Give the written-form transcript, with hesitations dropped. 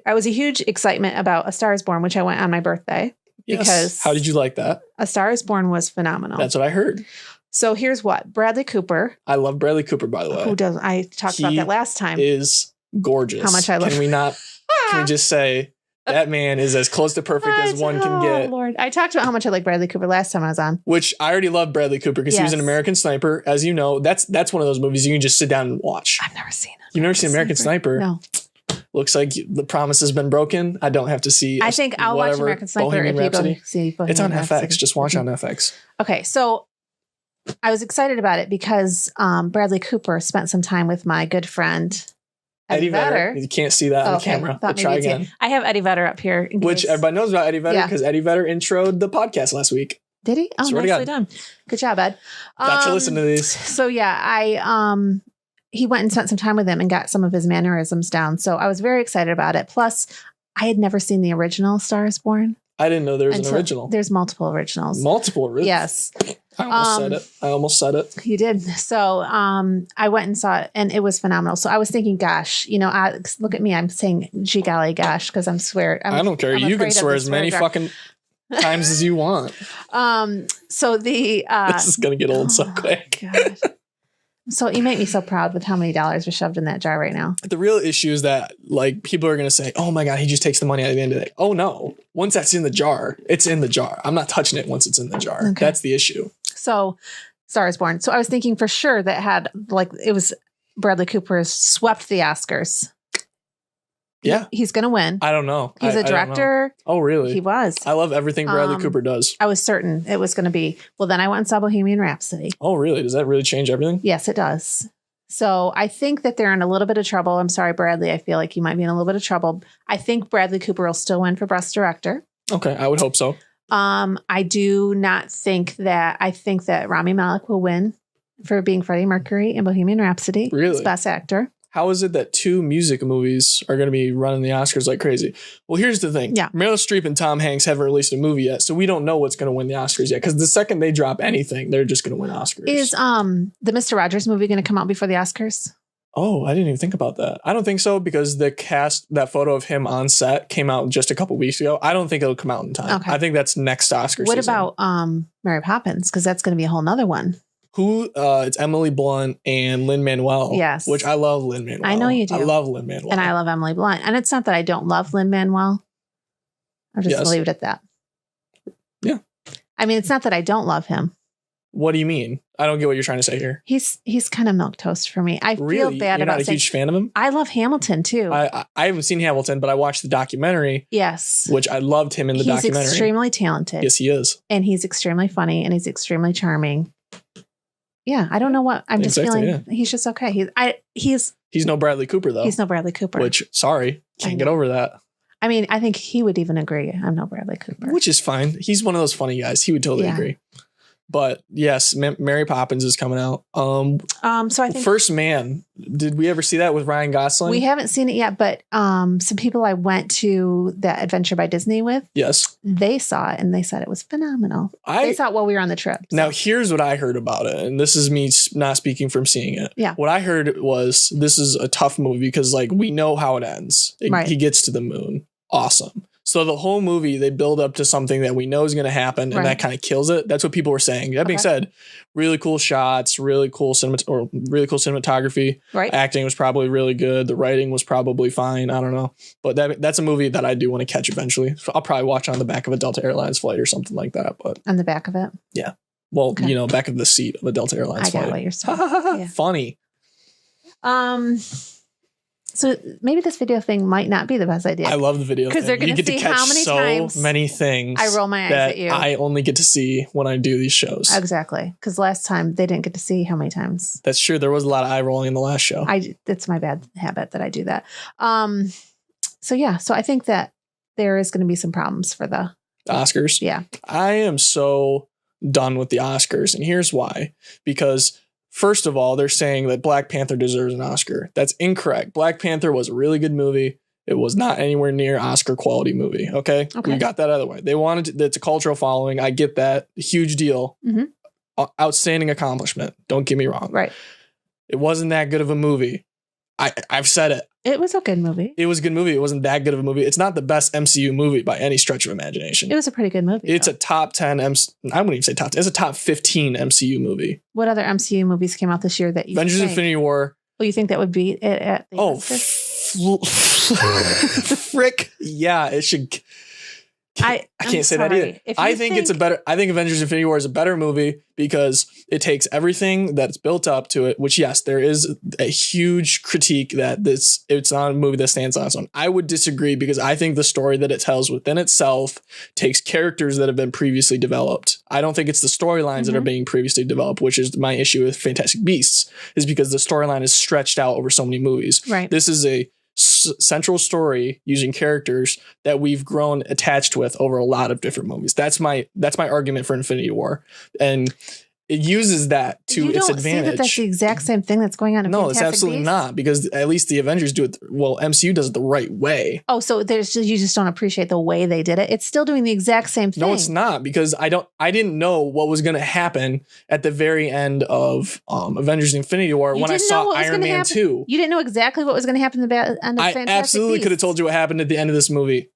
I was a huge excitement about A Star is Born, which I went on my birthday. Yes. Because how did you like that? A Star is Born was phenomenal. That's what I heard. So here's what. Bradley Cooper. I love Bradley Cooper, by the way. Who doesn't? I talked about that last time. Is gorgeous. How much I love. Can we just say that man is as close to perfect as one can get? Lord. I talked about how much I like Bradley Cooper last time I was on. Which I already love Bradley Cooper because he was an American Sniper. As you know, that's one of those movies you can just sit down and watch. I've never seen it. You've never seen American Sniper? No. Looks like the promise has been broken. I don't have to see. I think I'll watch American Sniper if you go see Bohemian It's on Rhapsody. FX. Just watch on FX. Okay, so I was excited about it because Bradley Cooper spent some time with my good friend Eddie Vedder. You can't see that on the camera. But try again. I have Eddie Vedder up here. Which everybody knows about Eddie Vedder because Eddie Vedder introed the podcast last week. Did he? Oh, nicely done. Good job, Ed. Got to listen to these. So yeah, he went and spent some time with him and got some of his mannerisms down. So I was very excited about it. Plus, I had never seen the original Star is Born. I didn't know there was an original. There's multiple originals. Multiple originals? Yes. I almost said it. You did. So I went and saw it and it was phenomenal. So I was thinking, gosh, look at me. I'm saying, gee golly, gosh, because I don't care. You can swear as many fucking times as you want. So the this is gonna get old so quick. God. So you make me so proud with how many dollars are shoved in that jar right now. The real issue is that like people are going to say, oh my God, he just takes the money at the end of the day. Oh no. Once that's in the jar, it's in the jar. I'm not touching it once it's in the jar. Okay. That's the issue. So Star is Born. So I was thinking for sure that it was Bradley Cooper swept the Oscars. Yeah. He's going to win. I don't know. He's a director. Oh, really? He was. I love everything Bradley Cooper does. I was certain it was going to be. Well, then I went and saw Bohemian Rhapsody. Oh, really? Does that really change everything? Yes, it does. So I think that they're in a little bit of trouble. I'm sorry, Bradley. I feel like you might be in a little bit of trouble. I think Bradley Cooper will still win for Best Director. Okay. I would hope so. I do not think that. I think that Rami Malek will win for being Freddie Mercury in Bohemian Rhapsody. Really? As Best Actor. How is it that two music movies are going to be running the Oscars like crazy? Well, here's the thing. Yeah. Meryl Streep and Tom Hanks haven't released a movie yet, so we don't know what's going to win the Oscars yet. Because the second they drop anything, they're just going to win Oscars. Is the Mr. Rogers movie going to come out before the Oscars? Oh, I didn't even think about that. I don't think so because the cast, that photo of him on set came out just a couple weeks ago. I don't think it'll come out in time. Okay. I think that's next Oscar season. What about Mary Poppins? Because that's going to be a whole nother one. It's Emily Blunt and Lin-Manuel. Yes. Which I love Lin-Manuel. I know you do. I love Lin-Manuel. And I love Emily Blunt. And it's not that I don't love Lin-Manuel. I'll just leave it at that. Yeah. I mean, it's not that I don't love him. What do you mean? I don't get what you're trying to say here. He's kind of milquetoast for me. I feel bad about saying. You're not a huge fan of him? I love Hamilton too. I haven't seen Hamilton, but I watched the documentary. Yes. Which I loved him in the documentary. He's extremely talented. Yes, he is. And he's extremely funny and he's extremely charming. Yeah, I don't know what I'm just feeling. He's just okay. He's no Bradley Cooper though. He's no Bradley Cooper. Which can't get over that. I mean, I think he would even agree. I'm no Bradley Cooper. Which is fine. He's one of those funny guys. He would totally agree. But yes, Mary Poppins is coming out. So I think First Man. Did we ever see that with Ryan Gosling? We haven't seen it yet, but some people I went to that Adventure by Disney with, yes, they saw it and they said it was phenomenal. They saw it while we were on the trip. So. Now here's what I heard about it, and this is me not speaking from seeing it. Yeah, what I heard was this is a tough movie because like we know how it ends. He gets to the moon. Awesome. So the whole movie, they build up to something that we know is going to happen, and that kind of kills it. That's what people were saying. That being said, really cool shots, really cool cinematography. Right. Acting was probably really good. The writing was probably fine. I don't know. But that's a movie that I do want to catch eventually. So I'll probably watch on the back of a Delta Airlines flight or something like that. But on the back of it? Yeah. Well, back of the seat of a Delta Airlines flight. I got what you're saying. Yeah. Funny. So maybe this video thing might not be the best idea. I love the video because they're going to see how many times many things I roll my eyes that at you. I only get to see when I do these shows. Exactly, because last time they didn't get to see how many times. That's true. There was a lot of eye rolling in the last show. That's my bad habit that I do that. So I think that there is going to be some problems for the Oscars. Yeah, I am so done with the Oscars, and here's why: because. First of all, they're saying that Black Panther deserves an Oscar. That's incorrect. Black Panther was a really good movie. It was not anywhere near Oscar quality movie. Okay. We got that out of the way. They wanted it's a cultural following. I get that. Huge deal. Mm-hmm. Outstanding accomplishment. Don't get me wrong. Right. It wasn't that good of a movie. I've said it. It was a good movie. It was a good movie. It wasn't that good of a movie. It's not the best MCU movie by any stretch of imagination. It was a pretty good movie. It's a top 10 I wouldn't even say top 10. It's a top 15 MCU movie. What other MCU movies came out this year that you Avengers think? Infinity War. Well, you think that would be it at the frick. Yeah, it should. I can't say that either. I think Avengers Infinity War is a better movie because it takes everything that's built up to it, which, yes, there is a huge critique that it's not a movie that stands on its own. I would disagree because I think the story that it tells within itself takes characters that have been previously developed. I don't think it's the storylines that are being previously developed, which is my issue with Fantastic Beasts, is because the storyline is stretched out over so many movies. Right. This is a central story using characters that we've grown attached with over a lot of different movies. That's my argument for Infinity War, and it uses that to its advantage. See that that's the exact same thing that's going on in No, Fantastic it's absolutely Beasts? not, because at least the Avengers do it. Well, MCU does it the right way. Oh, so you just don't appreciate the way they did it. It's still doing the exact same thing. No, it's not, because I didn't know what was going to happen at the very end of Avengers Infinity War when I saw Iron Man 2. You didn't know exactly what was going to happen at the end of Fantastic I absolutely Beasts. could have told you what happened at the end of this movie.